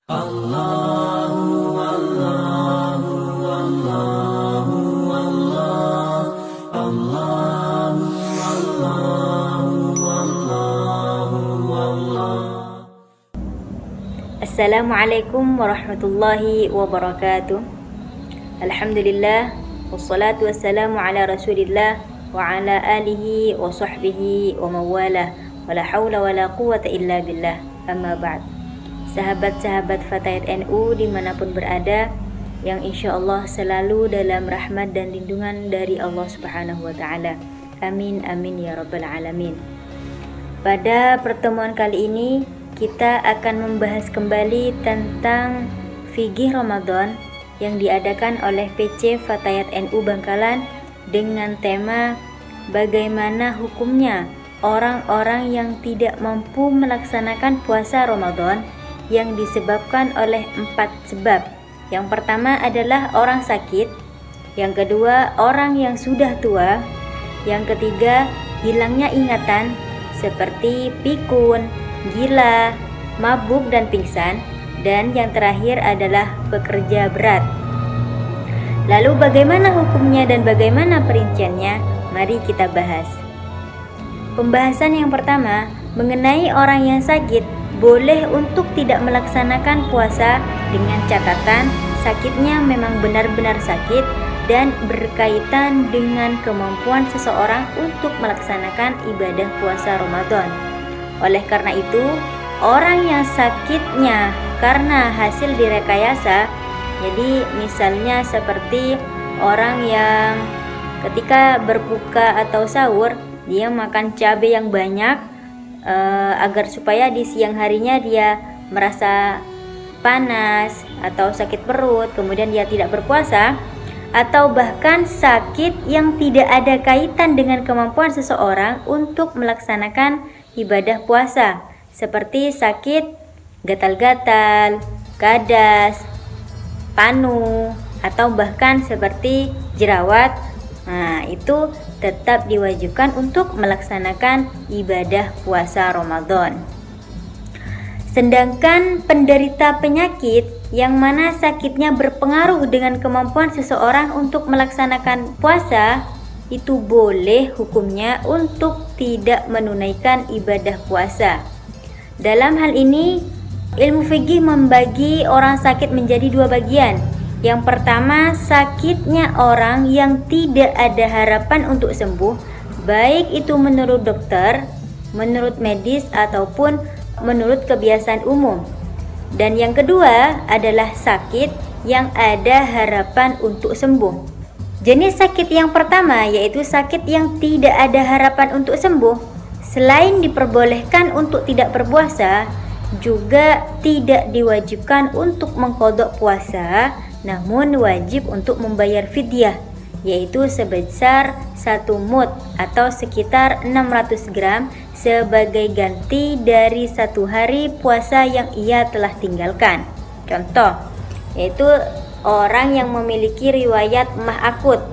Allahu Allahu Allahu Allah Allahu Allahu Allahu Allah. Assalamualaikum warahmatullahi wabarakatuh. Alhamdulillah wassalatu wassalamu ala Rasulillah wa ala alihi wa sahbihi wa mawalah. Wala haula wala quwata illa billah. Amma ba'd. Sahabat-sahabat Fatayat NU dimanapun berada, yang insya Allah selalu dalam rahmat dan lindungan dari Allah Subhanahu wa Ta'ala. Amin amin ya rabbal alamin. Pada pertemuan kali ini kita akan membahas kembali tentang Fiqih Ramadan yang diadakan oleh PC Fatayat NU Bangkalan dengan tema bagaimana hukumnya orang-orang yang tidak mampu melaksanakan puasa Ramadan yang disebabkan oleh 4 sebab. Yang pertama adalah orang sakit, yang kedua orang yang sudah tua, yang ketiga hilangnya ingatan seperti pikun, gila, mabuk dan pingsan, dan yang terakhir adalah pekerja berat. Lalu bagaimana hukumnya dan bagaimana perinciannya? Mari kita bahas. Pembahasan yang pertama mengenai orang yang sakit boleh untuk tidak melaksanakan puasa dengan catatan sakitnya memang benar-benar sakit dan berkaitan dengan kemampuan seseorang untuk melaksanakan ibadah puasa Ramadan. Oleh karena itu, orang yang sakitnya karena hasil direkayasa, jadi misalnya seperti orang yang ketika berbuka atau sahur dia makan cabai yang banyak agar supaya di siang harinya dia merasa panas atau sakit perut, kemudian dia tidak berpuasa, atau bahkan sakit yang tidak ada kaitan dengan kemampuan seseorang untuk melaksanakan ibadah puasa, seperti sakit gatal-gatal, gadas, panu, atau bahkan seperti jerawat. Nah, itu tetap diwajibkan untuk melaksanakan ibadah puasa Ramadan. Sedangkan penderita penyakit yang mana sakitnya berpengaruh dengan kemampuan seseorang untuk melaksanakan puasa, itu boleh hukumnya untuk tidak menunaikan ibadah puasa. Dalam hal ini, ilmu fikih membagi orang sakit menjadi 2 bagian. Yang pertama, sakitnya orang yang tidak ada harapan untuk sembuh, baik itu menurut dokter, menurut medis, ataupun menurut kebiasaan umum. Dan yang kedua adalah sakit yang ada harapan untuk sembuh. Jenis sakit yang pertama yaitu sakit yang tidak ada harapan untuk sembuh. Selain diperbolehkan untuk tidak berpuasa, juga tidak diwajibkan untuk mengqadha puasa, namun wajib untuk membayar fidyah, yaitu sebesar 1 mud atau sekitar 600 gram sebagai ganti dari 1 hari puasa yang ia telah tinggalkan. Contoh, yaitu orang yang memiliki riwayat mah akut,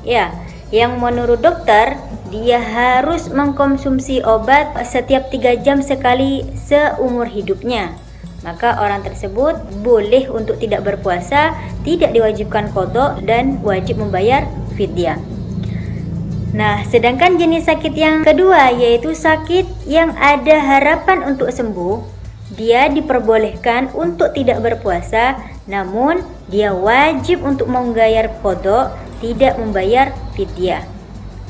ya, yang menurut dokter dia harus mengkonsumsi obat setiap 3 jam sekali seumur hidupnya. Maka orang tersebut boleh untuk tidak berpuasa, tidak diwajibkan qadha dan wajib membayar fidyah. Nah, sedangkan jenis sakit yang kedua yaitu sakit yang ada harapan untuk sembuh, dia diperbolehkan untuk tidak berpuasa, namun dia wajib untuk membayar qadha, tidak membayar fidyah.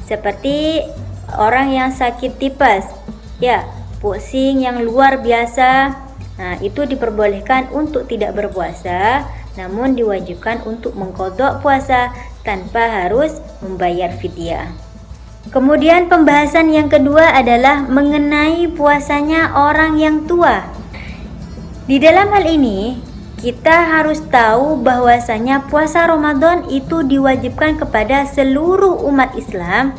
Seperti orang yang sakit tipes, ya, pusing yang luar biasa. Nah, itu diperbolehkan untuk tidak berpuasa, namun diwajibkan untuk mengqadha puasa tanpa harus membayar fidyah. Kemudian pembahasan yang kedua adalah mengenai puasanya orang yang tua. Di dalam hal ini, kita harus tahu bahwasanya puasa Ramadan itu diwajibkan kepada seluruh umat Islam,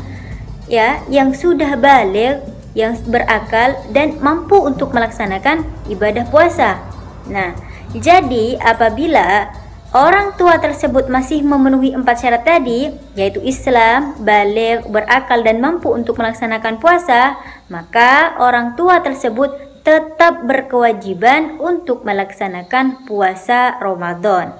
ya, yang sudah baligh, yang berakal dan mampu untuk melaksanakan ibadah puasa. Nah, jadi apabila orang tua tersebut masih memenuhi 4 syarat tadi, yaitu Islam, baligh, berakal dan mampu untuk melaksanakan puasa, maka orang tua tersebut tetap berkewajiban untuk melaksanakan puasa Ramadan.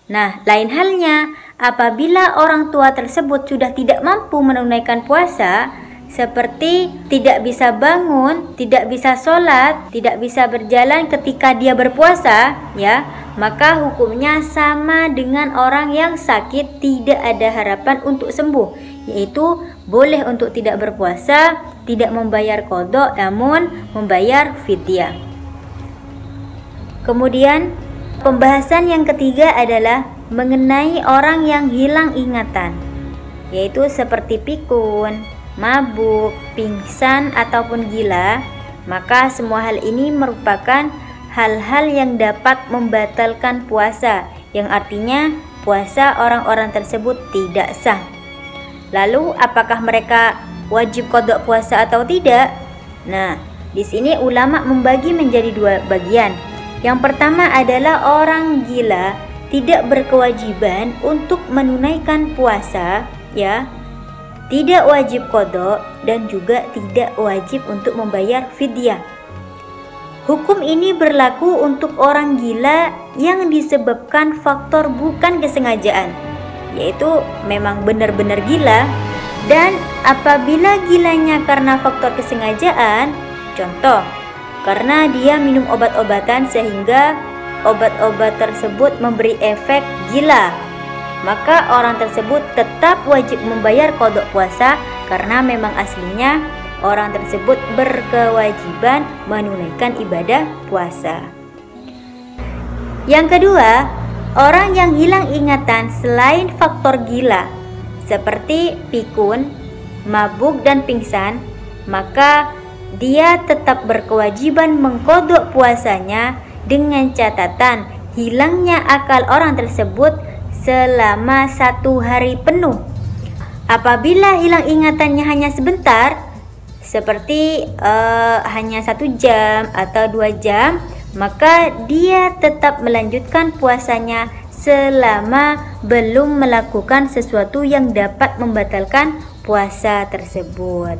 Nah, lain halnya apabila orang tua tersebut sudah tidak mampu menunaikan puasa, seperti tidak bisa bangun, tidak bisa sholat, tidak bisa berjalan ketika dia berpuasa, ya, maka hukumnya sama dengan orang yang sakit tidak ada harapan untuk sembuh, yaitu boleh untuk tidak berpuasa, tidak membayar qadha, namun membayar fidyah. Kemudian pembahasan yang ketiga adalah mengenai orang yang hilang ingatan, yaitu seperti pikun, mabuk, pingsan, ataupun gila. Maka semua hal ini merupakan hal-hal yang dapat membatalkan puasa, yang artinya puasa orang-orang tersebut tidak sah. Lalu apakah mereka wajib qadha puasa atau tidak? Nah, di sini ulama membagi menjadi dua bagian. Yang pertama adalah orang gila tidak berkewajiban untuk menunaikan puasa, ya, tidak wajib qadha dan juga tidak wajib untuk membayar fidyah. Hukum ini berlaku untuk orang gila yang disebabkan faktor bukan kesengajaan, yaitu memang benar-benar gila. Dan apabila gilanya karena faktor kesengajaan, contoh, karena dia minum obat-obatan sehingga obat-obat tersebut memberi efek gila, maka orang tersebut tetap wajib membayar qadha puasa karena memang aslinya orang tersebut berkewajiban menunaikan ibadah puasa. Yang kedua, orang yang hilang ingatan selain faktor gila seperti pikun, mabuk, dan pingsan, maka dia tetap berkewajiban mengqadha puasanya dengan catatan hilangnya akal orang tersebut selama 1 hari penuh. Apabila hilang ingatannya hanya sebentar, seperti hanya 1 jam atau 2 jam, maka dia tetap melanjutkan puasanya selama belum melakukan sesuatu yang dapat membatalkan puasa tersebut.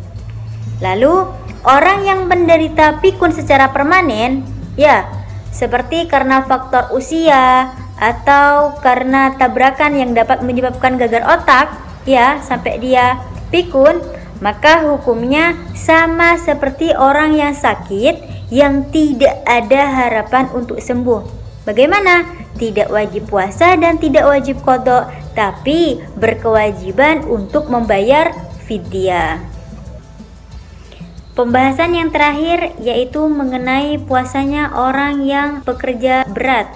Lalu orang yang menderita pikun secara permanen, ya, seperti karena faktor usia atau karena tabrakan yang dapat menyebabkan gagal otak, ya, sampai dia pikun, maka hukumnya sama seperti orang yang sakit yang tidak ada harapan untuk sembuh. Bagaimana? Tidak wajib puasa dan tidak wajib qadha, tapi berkewajiban untuk membayar fidyah. Pembahasan yang terakhir yaitu mengenai puasanya orang yang pekerja berat,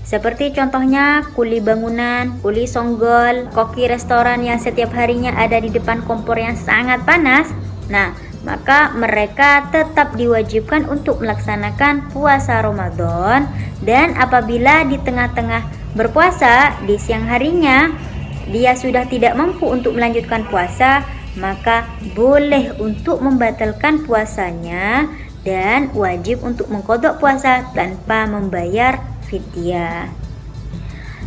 seperti contohnya kuli bangunan, kuli songgol, koki restoran yang setiap harinya ada di depan kompor yang sangat panas. Nah, maka mereka tetap diwajibkan untuk melaksanakan puasa Ramadan, dan apabila di tengah-tengah berpuasa di siang harinya dia sudah tidak mampu untuk melanjutkan puasa, maka boleh untuk membatalkan puasanya dan wajib untuk mengqadha puasa tanpa membayar fidyah.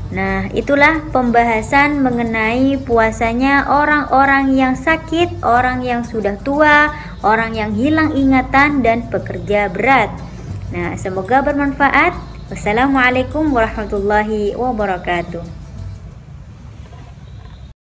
Nah, itulah pembahasan mengenai puasanya orang-orang yang sakit, orang yang sudah tua, orang yang hilang ingatan, dan pekerja berat. Nah, semoga bermanfaat. Wassalamualaikum warahmatullahi wabarakatuh.